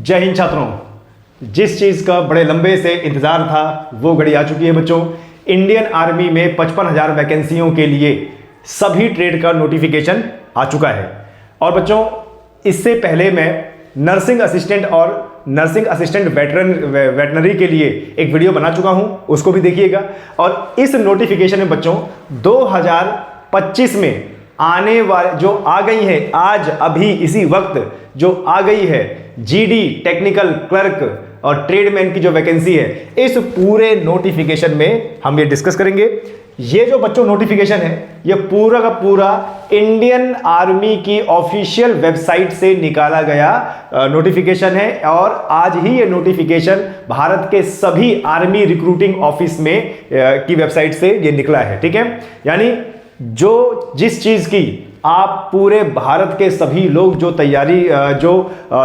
जय हिंद छात्रों। जिस चीज़ का बड़े लंबे से इंतज़ार था वो घड़ी आ चुकी है बच्चों। इंडियन आर्मी में 55,000 वैकेंसियों के लिए सभी ट्रेड का नोटिफिकेशन आ चुका है। और बच्चों इससे पहले मैं नर्सिंग असिस्टेंट और नर्सिंग असिस्टेंट वेटनरी के लिए एक वीडियो बना चुका हूं, उसको भी देखिएगा। और इस नोटिफिकेशन में बच्चों 2025 में आने वाले जो आ गई है, आज अभी इसी वक्त जो आ गई है जीडी टेक्निकल क्लर्क और ट्रेडमैन की जो वैकेंसी है, इस पूरे नोटिफिकेशन में हम ये डिस्कस करेंगे। ये जो बच्चों नोटिफिकेशन है ये पूरा का पूरा इंडियन आर्मी की ऑफिशियल वेबसाइट से निकाला गया नोटिफिकेशन है। और आज ही ये नोटिफिकेशन भारत के सभी आर्मी रिक्रूटिंग ऑफिस में की वेबसाइट से ये निकला है। ठीक है, यानी जिस चीज की आप पूरे भारत के सभी लोग जो तैयारी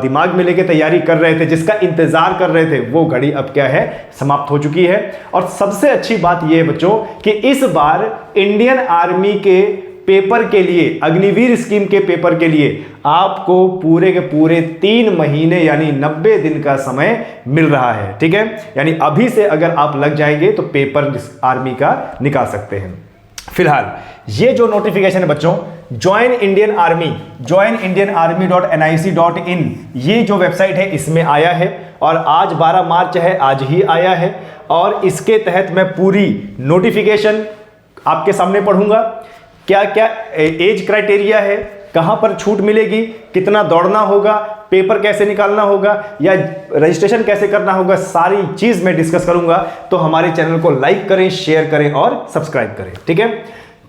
दिमाग में लेके तैयारी कर रहे थे, जिसका इंतजार कर रहे थे, वो घड़ी अब क्या है, समाप्त हो चुकी है। और सबसे अच्छी बात यह है बच्चों कि इस बार इंडियन आर्मी के पेपर के लिए, अग्निवीर स्कीम के पेपर के लिए आपको पूरे के पूरे 3 महीने यानी 90 दिन का समय मिल रहा है। ठीक है, यानी अभी से अगर आप लग जाएंगे तो पेपर आर्मी का निकाल सकते हैं। फिलहाल ये जो नोटिफिकेशन है बच्चों, ज्वाइन इंडियन army.nic.in, ये जो वेबसाइट है इसमें आया है और आज 12 मार्च है, आज ही आया है। और इसके तहत मैं पूरी नोटिफिकेशन आपके सामने पढ़ूंगा। क्या क्या एज क्राइटेरिया है, कहां पर छूट मिलेगी, कितना दौड़ना होगा, पेपर कैसे निकालना होगा या रजिस्ट्रेशन कैसे करना होगा, सारी चीज मैं डिस्कस करूंगा। तो हमारे चैनल को लाइक करें, शेयर करें और सब्सक्राइब करें। ठीक है,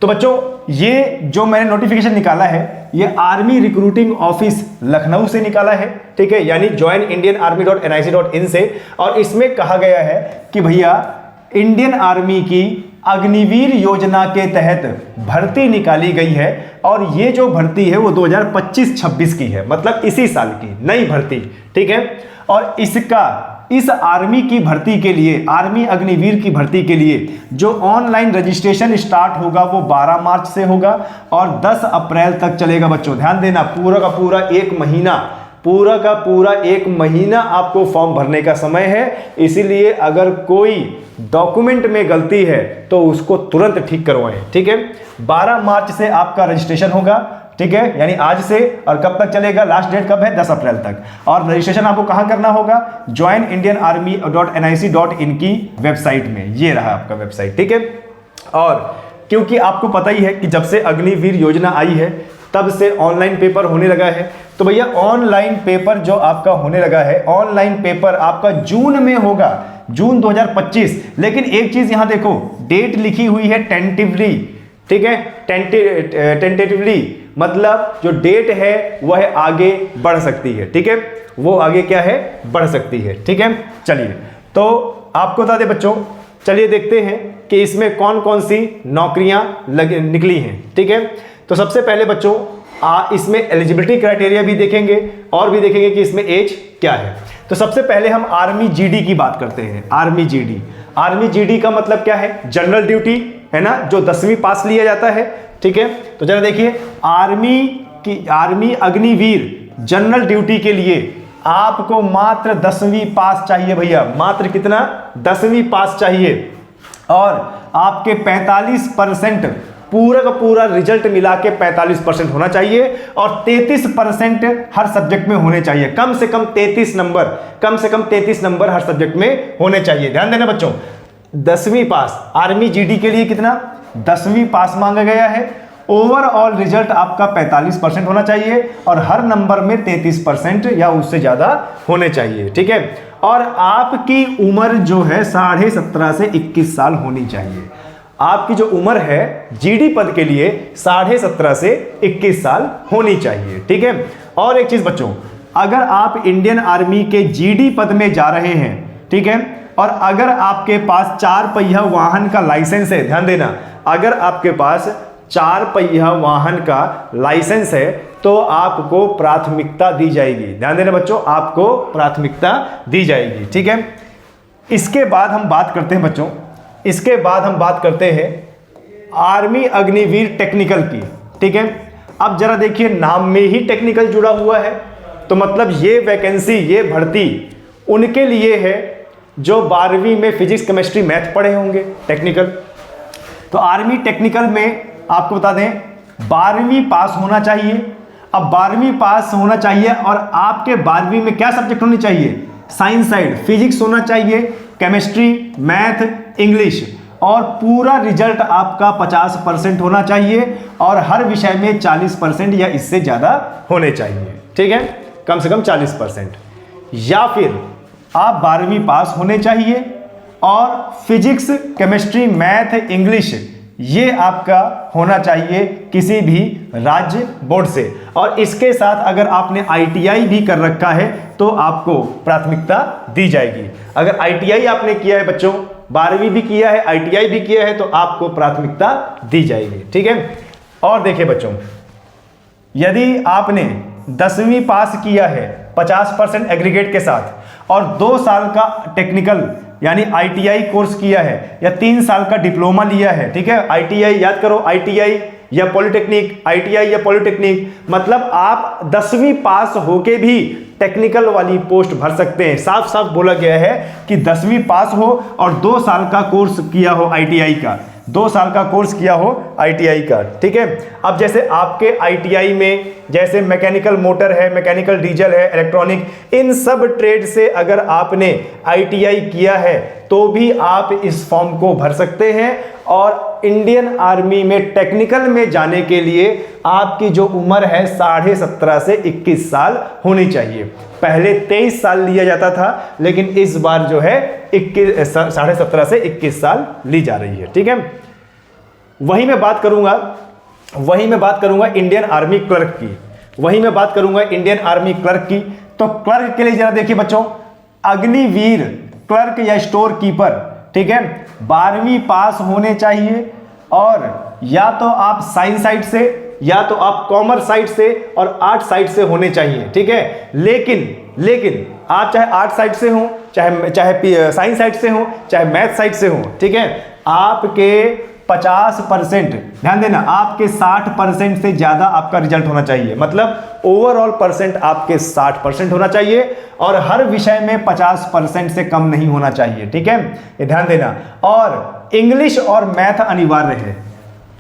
तो बच्चों ये जो मैंने नोटिफिकेशन निकाला है ये आर्मी रिक्रूटिंग ऑफिस लखनऊ से निकाला है। ठीक है, यानी ज्वाइन इंडियन army.nic.in से। और इसमें कहा गया है कि भैया इंडियन आर्मी की अग्निवीर योजना के तहत भर्ती निकाली गई है और ये जो भर्ती है वो 2025-26 की है, मतलब इसी साल की नई भर्ती। ठीक है, और इस आर्मी की भर्ती के लिए, आर्मी अग्निवीर की भर्ती के लिए जो ऑनलाइन रजिस्ट्रेशन स्टार्ट होगा वो 12 मार्च से होगा और 10 अप्रैल तक चलेगा। बच्चों ध्यान देना, पूरा का पूरा एक महीना आपको फॉर्म भरने का समय है। इसीलिए अगर कोई डॉक्यूमेंट में गलती है तो उसको तुरंत ठीक करवाएं। ठीक है, 12 मार्च से आपका रजिस्ट्रेशन होगा। ठीक है, यानी आज से, और कब तक चलेगा, लास्ट डेट कब है, 10 अप्रैल तक। और रजिस्ट्रेशन आपको कहां करना होगा, ज्वाइन इंडियन army.nic.in की वेबसाइट में। ये रहा आपका वेबसाइट। ठीक है, और क्योंकि आपको पता ही है कि जब से अग्निवीर योजना आई है तब से ऑनलाइन पेपर होने लगा है। तो भैया ऑनलाइन पेपर जो आपका होने लगा है, ऑनलाइन पेपर आपका जून में होगा, जून 2025। लेकिन एक चीज यहां देखो, डेट लिखी हुई है टेंटेटिवली। ठीक है, टेंटेटिवली मतलब जो डेट है वह आगे बढ़ सकती है। ठीक है, वो आगे क्या है, बढ़ सकती है। ठीक है, चलिए तो आपको बता दें बच्चों, चलिए देखते हैं कि इसमें कौन कौन सी नौकरियां निकली हैं। ठीक है, तो सबसे पहले बच्चों इसमें एलिजिबिलिटी क्राइटेरिया भी देखेंगे और भी देखेंगे कि इसमें एज क्या है। तो सबसे पहले हम आर्मी जीडी की बात करते हैं। आर्मी जीडी का मतलब क्या है, जनरल ड्यूटी है ना, जो 10वीं पास लिया जाता है। ठीक है, तो जरा देखिए, आर्मी अग्निवीर जनरल ड्यूटी के लिए आपको मात्र 10वीं पास चाहिए भैया, मात्र कितना, 10वीं पास चाहिए। और आपके 45% पूरा का पूरा रिजल्ट मिला के 45% होना चाहिए और 33% हर सब्जेक्ट में होने चाहिए। कम से कम 33 नंबर हर सब्जेक्ट में होने चाहिए। ध्यान देना बच्चों, 10वीं पास आर्मी जीडी के लिए कितना, 10वीं पास मांगा गया है। ओवरऑल रिजल्ट आपका 45% होना चाहिए और हर नंबर में 33% या उससे ज्यादा होने चाहिए। ठीक है, और आपकी उम्र जो है 17.5 से 21 साल होनी चाहिए। आपकी जो उम्र है जीडी पद के लिए 17.5 से 21 साल होनी चाहिए। ठीक है, और एक चीज बच्चों, अगर आप इंडियन आर्मी के जीडी पद में जा रहे हैं, ठीक है, और अगर आपके पास 4 पहिया वाहन का लाइसेंस है, ध्यान देना, अगर आपके पास 4 पहिया वाहन का लाइसेंस है तो आपको प्राथमिकता दी जाएगी। ध्यान देना बच्चों, आपको प्राथमिकता दी जाएगी। ठीक है, इसके बाद हम बात करते हैं बच्चों, इसके बाद हम बात करते हैं आर्मी अग्निवीर टेक्निकल की। ठीक है, अब जरा देखिए, नाम में ही टेक्निकल जुड़ा हुआ है। तो मतलब ये वैकेंसी, ये भर्ती उनके लिए है जो 12वीं में फिजिक्स केमिस्ट्री मैथ पढ़े होंगे टेक्निकल। तो आर्मी टेक्निकल में आपको बता दें 12वीं पास होना चाहिए। अब 12वीं पास होना चाहिए और आपके 12वीं में क्या सब्जेक्ट होने चाहिए? साइंस साइड, फिजिक्स होना चाहिए, केमिस्ट्री, मैथ, इंग्लिश, और पूरा रिजल्ट आपका 50% होना चाहिए और हर विषय में 40% या इससे ज़्यादा होने चाहिए। ठीक है, कम से कम 40%। या फिर आप 12वीं पास होने चाहिए और फिजिक्स, केमिस्ट्री, मैथ, इंग्लिश ये आपका होना चाहिए किसी भी राज्य बोर्ड से। और इसके साथ अगर आपने ITI भी कर रखा है तो आपको प्राथमिकता दी जाएगी। अगर ITI आपने किया है बच्चों, 12वीं भी किया है, ITI भी किया है, तो आपको प्राथमिकता दी जाएगी। ठीक है। और देखिए बच्चों, यदि आपने 10वीं पास किया है 50% एग्रीगेट के साथ और 2 साल का टेक्निकल यानी ITI कोर्स किया है या 3 साल का डिप्लोमा लिया है, ठीक है, ITI याद करो, ITI या पॉलिटेक्निक, ITI या पॉलिटेक्निक, मतलब आप 10वीं पास होके भी टेक्निकल वाली पोस्ट भर सकते हैं। साफ साफ बोला गया है कि 10वीं पास हो और 2 साल का कोर्स किया हो ITI का, 2 साल का कोर्स किया हो ITI का। ठीक है। अब जैसे आपके ITI में जैसे मैकेनिकल मोटर है, मैकेनिकल डीजल है, इलेक्ट्रॉनिक, इन सब ट्रेड से अगर आपने ITI किया है तो भी आप इस फॉर्म को भर सकते हैं। और इंडियन आर्मी में टेक्निकल में जाने के लिए आपकी जो उम्र है 17.5 से 21 साल होनी चाहिए। पहले 23 साल लिया जाता था, लेकिन इस बार जो है 17.5 से 21 साल ली जा रही है। ठीक है। वहीं मैं बात करूंगा इंडियन आर्मी क्लर्क की, वहीं मैं बात करूंगा इंडियन आर्मी क्लर्क की। तो क्लर्क के लिए जरा देखिए बच्चों, अग्निवीर क्लर्क या स्टोर कीपर, ठीक है, 12वीं पास होने चाहिए और या तो आप साइंस साइड से या तो आप कॉमर्स साइड से और आर्ट साइड से होने चाहिए। ठीक है। लेकिन आप चाहे आर्ट साइड से हो, चाहे साइंस साइड से हो, चाहे मैथ साइड से हो, ठीक है, आपके 50%, ध्यान देना, आपके 60% से ज्यादा आपका रिजल्ट होना चाहिए। मतलब ओवरऑल परसेंट आपके 60% होना चाहिए और हर विषय में 50% से कम नहीं होना चाहिए। ठीक है, ये ध्यान देना। और इंग्लिश और मैथ अनिवार्य है।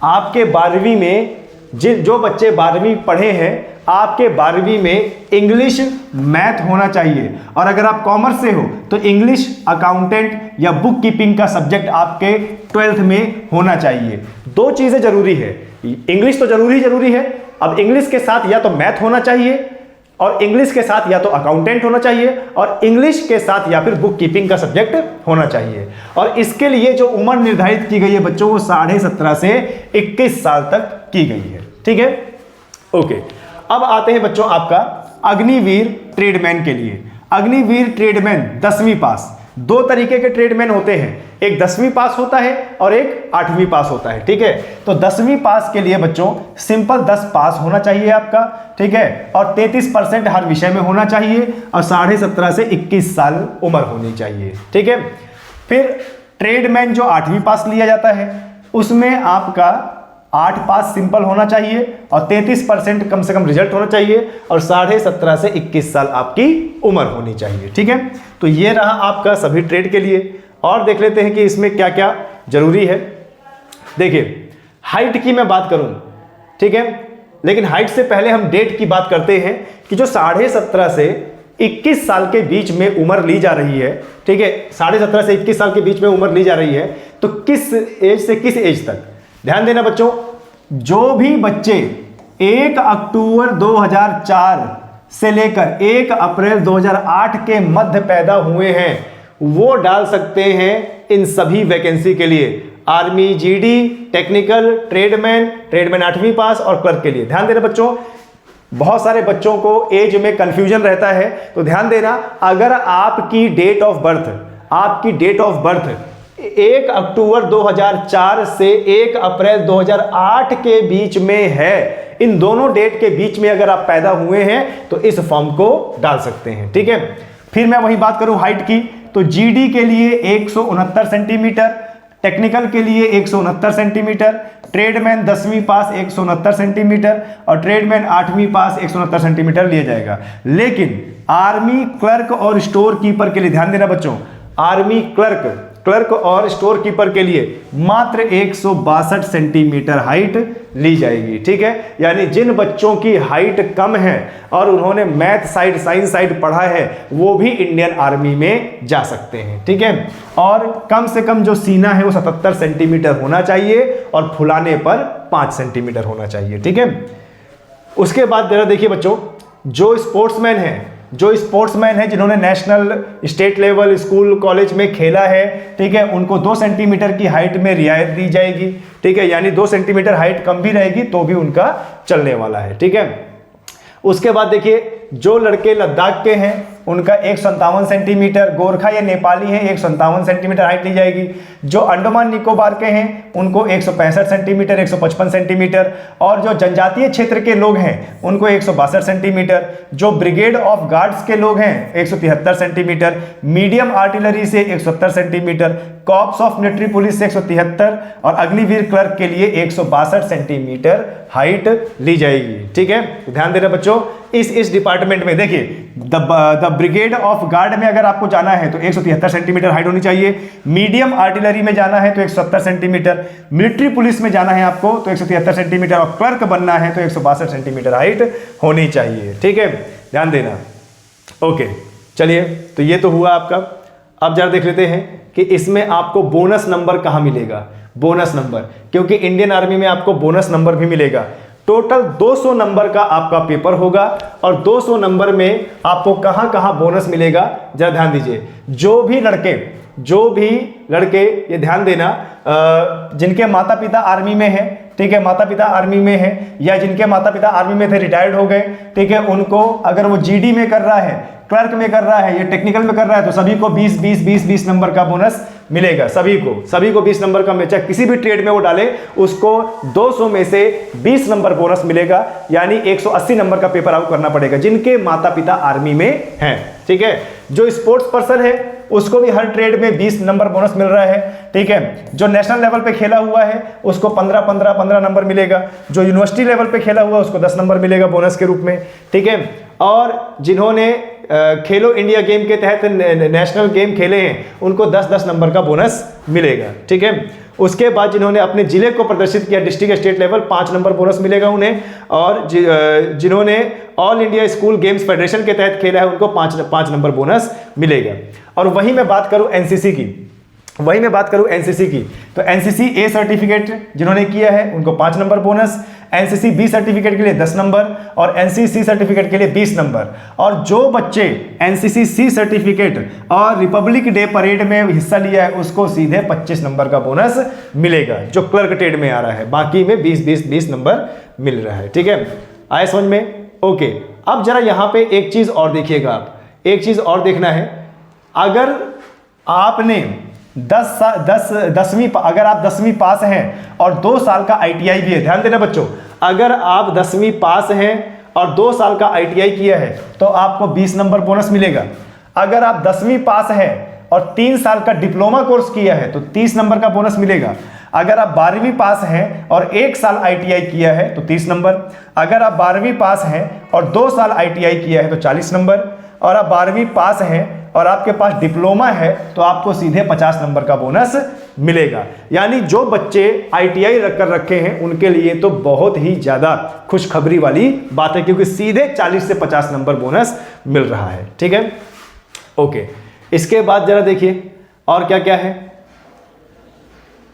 आपके 12वीं में जो बच्चे 12वीं पढ़े हैं, आपके 12वीं में इंग्लिश मैथ होना चाहिए। और अगर आप कॉमर्स से हो तो इंग्लिश, अकाउंटेंट या बुक कीपिंग का सब्जेक्ट आपके 12th में होना चाहिए। 2 चीजें जरूरी है, इंग्लिश तो जरूरी है। अब इंग्लिश के साथ या तो मैथ होना चाहिए और इंग्लिश के साथ या तो अकाउंटेंट होना चाहिए और इंग्लिश के साथ या फिर बुक कीपिंग का सब्जेक्ट होना चाहिए। और इसके लिए जो उम्र निर्धारित की गई है बच्चों, वो 17.5 से 21 साल तक की गई है। ठीक है, ओके। अब आते हैं बच्चों आपका अग्निवीर ट्रेडमैन के लिए। अग्निवीर ट्रेडमैन 10वीं पास, 2 तरीके के ट्रेडमैन होते हैं, एक 10वीं पास होता है और एक 8वीं पास होता है। ठीक है। तो 10वीं पास के लिए बच्चों सिंपल 10 पास होना चाहिए आपका। ठीक है। और 33% हर विषय में होना चाहिए और 17.5 से 21 साल उम्र होनी चाहिए। ठीक है। फिर ट्रेडमैन जो 8वीं पास लिया जाता है, उसमें आपका 8 पास सिंपल होना चाहिए और 33% कम से कम रिजल्ट होना चाहिए और 17.5 से 21 साल आपकी उम्र होनी चाहिए। ठीक है। तो ये रहा आपका सभी ट्रेड के लिए। और देख लेते हैं कि इसमें क्या क्या जरूरी है। देखिए, हाइट की मैं बात करूं, ठीक है, लेकिन हाइट से पहले हम डेट की बात करते हैं कि जो 17.5 से 21 साल के बीच में उम्र ली जा रही है, ठीक है, 17.5 से 21 साल के बीच में उम्र ली जा रही है, तो किस एज से किस एज तक, ध्यान देना बच्चों, जो भी बच्चे 1 अक्टूबर 2004 से लेकर 1 अप्रैल 2008 के मध्य पैदा हुए हैं वो डाल सकते हैं इन सभी वैकेंसी के लिए, आर्मी, जीडी, टेक्निकल, ट्रेडमैन 8वीं पास और क्लर्क के लिए। ध्यान देना बच्चों, बहुत सारे बच्चों को एज में कंफ्यूजन रहता है, तो ध्यान देना, अगर आपकी डेट ऑफ बर्थ 1 अक्टूबर 2004 से 1 अप्रैल 2008 के बीच में है, इन दोनों डेट के बीच में अगर आप पैदा हुए हैं तो इस फॉर्म को डाल सकते हैं। ठीक है। फिर मैं वही बात करूं हाइट की, तो जीडी के लिए 169 सेंटीमीटर, टेक्निकल के लिए 169 सेंटीमीटर, ट्रेडमैन 10वीं पास 169 सेंटीमीटर और ट्रेडमैन 8वीं पास 169 सेंटीमीटर लिया जाएगा। लेकिन आर्मी क्लर्क और स्टोर कीपर के लिए ध्यान देना बच्चों, आर्मी क्लर्क और स्टोर कीपर के लिए मात्र 162 सेंटीमीटर हाइट ली जाएगी। ठीक है, यानी जिन बच्चों की हाइट कम है और उन्होंने मैथ साइड साइंस साइड पढ़ा है वो भी इंडियन आर्मी में जा सकते हैं। ठीक है, और कम से कम जो सीना है वो 77 सेंटीमीटर होना चाहिए और फुलाने पर 5 सेंटीमीटर होना चाहिए। ठीक है, उसके बाद जरा देखिए बच्चों, जो स्पोर्ट्समैन है जिन्होंने national state level school college में खेला है, ठीक है, उनको 2 सेंटीमीटर की हाइट में रियायत दी जाएगी। ठीक है, यानी 2 सेंटीमीटर हाइट कम भी रहेगी तो भी उनका चलने वाला है। ठीक है, उसके बाद देखिए, जो लड़के लद्दाख के हैं उनका 157 सेंटीमीटर, गोरखा या नेपाली है 157 सेंटीमीटर हाइट ली जाएगी। जो अंडमान निकोबार के हैं उनको 165 सेंटीमीटर, 155 सेंटीमीटर, और जो जनजातीय क्षेत्र के लोग हैं उनको 162 सेंटीमीटर। जो ब्रिगेड ऑफ गार्ड्स के लोग हैं 173 सेंटीमीटर, मीडियम आर्टिलरी से 170 centimetre, corps of military police से 173 और अग्निवीर क्लर्क के लिए 162 सेंटीमीटर हाइट ली जाएगी। ठीक है, तो ध्यान देना बच्चों, इस डिपार्टमेंट में देखिए, द ब्रिगेड ऑफ गार्ड में अगर आपको जाना है तो 173 सेंटीमीटर हाइट होनी चाहिए, मीडियम आर्टिलरी में जाना है तो 170 सेंटीमीटर, मिलिट्री पुलिस में जाना है आपको तो 173 सेंटीमीटर और क्लर्क बनना है तो 162 सेंटीमीटर हाइट होनी चाहिए। ठीक है, ध्यान देना। ओके, चलिए, तो ये तो हुआ आपका। अब जरा देख लेते हैं कि इसमें आपको बोनस नंबर कहां मिलेगा। बोनस नंबर, क्योंकि इंडियन आर्मी में आपको बोनस नंबर भी मिलेगा। टोटल 200 नंबर का आपका पेपर होगा और 200 नंबर में आपको कहां कहां बोनस मिलेगा जरा ध्यान दीजिए। जो भी लड़के ये ध्यान देना, जिनके माता पिता आर्मी में है, ठीक है, माता पिता आर्मी में है या जिनके माता पिता आर्मी में थे रिटायर्ड हो गए, ठीक है, उनको अगर वो जीडी में कर रहा है, क्लर्क में कर रहा है या टेक्निकल में कर रहा है तो सभी को 20 नंबर का बोनस मिलेगा। सभी को 20 नंबर का, चाहे किसी भी ट्रेड में वो डाले उसको 200 में से 20 नंबर बोनस मिलेगा, यानी 180 नंबर का पेपर आपको करना पड़ेगा जिनके माता पिता आर्मी में हैं। ठीक है, जो स्पोर्ट्स पर्सन है उसको भी हर ट्रेड में 20 नंबर बोनस मिल रहा है। ठीक है, जो नेशनल लेवल पे खेला हुआ है उसको 15 नंबर मिलेगा, जो यूनिवर्सिटी लेवल पे खेला हुआ है उसको 10 नंबर मिलेगा बोनस के रूप में। ठीक है, और जिन्होंने खेलो इंडिया गेम के तहत नेशनल गेम खेले हैं उनको 10 नंबर का बोनस मिलेगा। ठीक है, उसके बाद जिन्होंने अपने जिले को प्रदर्शित किया district state level 5 number bonus मिलेगा उन्हें, और जिन्होंने all India school games federation के तहत खेला है उनको 5 नंबर बोनस मिलेगा। और वहीं मैं बात करूं एनसीसी की, तो एनसीसी ए सर्टिफिकेट जिन्होंने किया है उनको 5 number bonus, NCC B certificate के लिए 10 नंबर और एनसीसी सर्टिफिकेट के लिए 20 नंबर। और जो बच्चे एनसीसी सी सर्टिफिकेट और रिपब्लिक डे परेड में हिस्सा लिया है उसको सीधे 25 नंबर का बोनस मिलेगा, जो क्लर्क ट्रेड में आ रहा है। बाकी में 20 नंबर मिल रहा है। ठीक है, आए समझ में? ओके, अब जरा यहां पे एक चीज और देखिएगा, आप एक चीज और देखना है। अगर आपने 10वीं पास हैं और 2 साल का आईटीआई भी है, ध्यान देना बच्चों, अगर आप 10वीं पास हैं और 2 साल का आईटीआई किया है तो आपको 20 नंबर बोनस मिलेगा। अगर आप 10वीं पास हैं और 3 साल का डिप्लोमा कोर्स किया है तो 30 नंबर का बोनस मिलेगा। अगर आप 12वीं पास हैं और 1 साल आईटीआई किया है तो 30 नंबर। अगर आप 12वीं पास हैं और 2 साल आईटीआई किया है तो 40 नंबर। और आप 12वीं पास हैं और आपके पास डिप्लोमा है तो आपको सीधे 50 नंबर का बोनस मिलेगा। यानी जो बच्चे आईटीआई रखकर रखे हैं उनके लिए तो बहुत ही ज्यादा खुशखबरी वाली बात है, क्योंकि सीधे 40 से 50 नंबर बोनस मिल रहा है। ठीक है, ओके, इसके बाद जरा देखिए और क्या क्या है।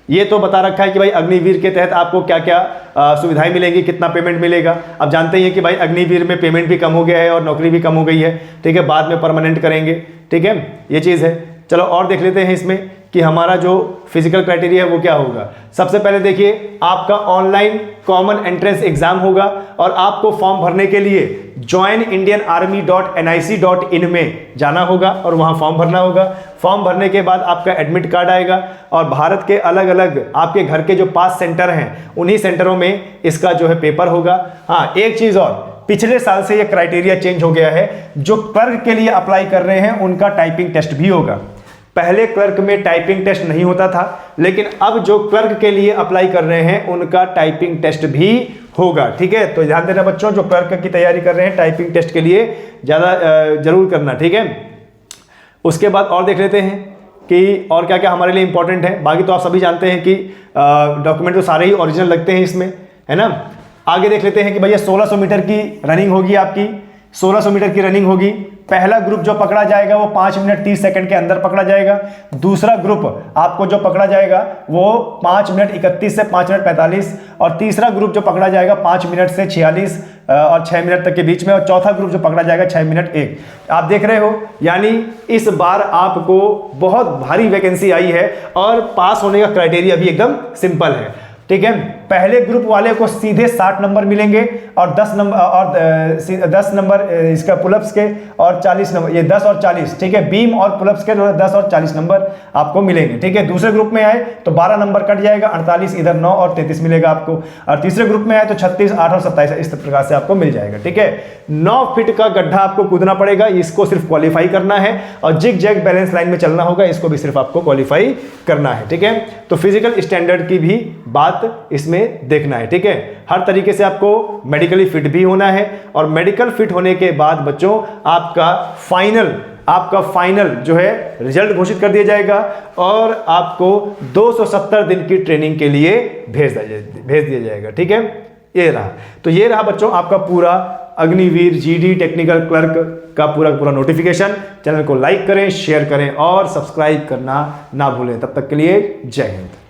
ये तो बता रखा है कि भाई अग्निवीर के तहत आपको क्या क्या सुविधाएं मिलेंगी, कितना पेमेंट मिलेगा। अब जानते ही हैं कि भाई अग्निवीर में पेमेंट भी कम हो गया है और नौकरी भी कम हो गई है। ठीक है, बाद में परमानेंट करेंगे। ठीक है, ये चीज़ है। चलो और देख लेते हैं इसमें कि हमारा जो फिजिकल क्राइटेरिया है वो क्या होगा। सबसे पहले देखिए, आपका ऑनलाइन कॉमन एंट्रेंस एग्जाम होगा और आपको फॉर्म भरने के लिए joinindianarmy.nic.in में जाना होगा और वहां फॉर्म भरना होगा। फॉर्म भरने के बाद आपका एडमिट कार्ड आएगा और भारत के अलग अलग आपके घर के जो 5 सेंटर हैं उन्हीं सेंटरों में इसका जो है पेपर होगा। हाँ, एक चीज और, पिछले साल से ये क्राइटेरिया चेंज हो गया है। जो क्लर्क के लिए अप्लाई कर रहे हैं उनका टाइपिंग टेस्ट भी होगा। पहले क्लर्क में टाइपिंग टेस्ट नहीं होता था, लेकिन अब जो क्लर्क के लिए अप्लाई कर रहे हैं उनका टाइपिंग टेस्ट भी होगा। ठीक है, तो ध्यान देना बच्चों, जो क्लर्क की तैयारी कर रहे हैं टाइपिंग टेस्ट के लिए ज़्यादा जरूर करना। ठीक है, उसके बाद और देख लेते हैं कि और क्या क्या हमारे लिए इंपॉर्टेंट है। बाकी तो आप सभी जानते हैं कि डॉक्यूमेंट तो सारे ही ओरिजिनल लगते हैं इसमें, है ना। आगे देख लेते हैं कि भैया 1600 मीटर की रनिंग होगी आपकी, 1600 मीटर की रनिंग होगी। पहला ग्रुप जो पकड़ा जाएगा वो 5 मिनट 30 सेकंड के अंदर पकड़ा जाएगा। दूसरा ग्रुप आपको जो पकड़ा जाएगा वो 5 मिनट 31 से 5 मिनट 45, और तीसरा ग्रुप जो पकड़ा जाएगा 5 मिनट से 46 और 6 मिनट तक के बीच में, और चौथा ग्रुप जो पकड़ा जाएगा 6 मिनट 1। आप देख रहे हो, यानी इस बार आपको बहुत भारी वैकेंसी आई है और पास होने का क्राइटेरिया भी एकदम सिंपल है। ठीक है, पहले ग्रुप वाले को सीधे 60 नंबर मिलेंगे और 10 नंबर इसका पुलअप्स के, और 40 नंबर, ये 10 और 40। ठीक है, बीम और पुलअप्स के 10 और 40 नंबर आपको मिलेंगे। ठीक है, दूसरे ग्रुप में आए तो 12 नंबर कट जाएगा, 48 इधर 9 और 33 मिलेगा आपको, और तीसरे ग्रुप में आए तो 36 8 और 27 इस प्रकार से आपको मिल जाएगा। ठीक है, 9 फीट का गड्ढा आपको कूदना पड़ेगा, इसको सिर्फ क्वालिफाई करना है, और जिग जैग बैलेंस लाइन में चलना होगा, इसको भी सिर्फ आपको क्वालिफाई करना है। ठीक है, तो फिजिकल स्टैंडर्ड की भी बात इसमें देखना है। ठीक है, हर तरीके से आपको मेडिकली फिट भी होना है, और मेडिकल फिट होने के बाद बच्चों आपका फाइनल जो है रिजल्ट घोषित कर दिया जाएगा, और आपको 270 दिन की ट्रेनिंग के लिए भेज दिया जाएगा। ठीक है, ये रहा बच्चों आपका पूरा अग्निवीर जीडी टेक्निकल क्लर्क का पूरा नोटिफिकेशन। चैनल को लाइक करें, शेयर करें और सब्सक्राइब करना ना भूलें। तब तक के लिए जय हिंद।